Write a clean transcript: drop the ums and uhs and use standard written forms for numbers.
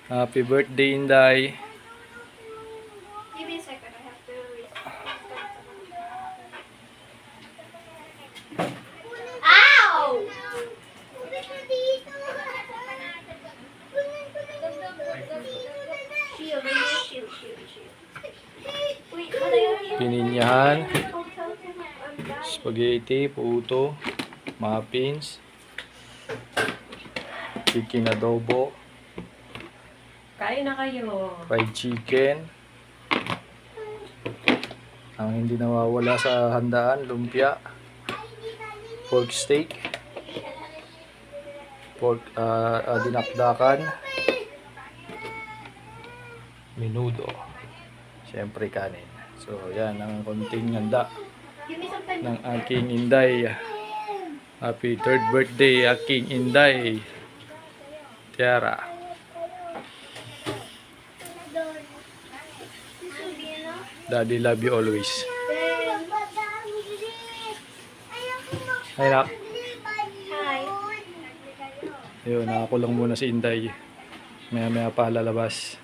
Happy birthday, Inday. Give me a second. I have to Ow! Shield, shield, shield, shield. Wait, Pininyahan, spaghetti, puto, muffins, chicken adobo, Kain na kayo. fried chicken. Ang hindi nawawala sa handaan, lumpia, pork steak, pork dinakdakan, menudo, siyempre kanin. So yan ang konting handa Give me some time. ng aking Inday. Happy 3rd birthday aking Inday Tiara. This will be enough. Daddy love you always. Hi nak. Hi. Yun, nakakulong muna si Inday. Maya maya pa lalabas.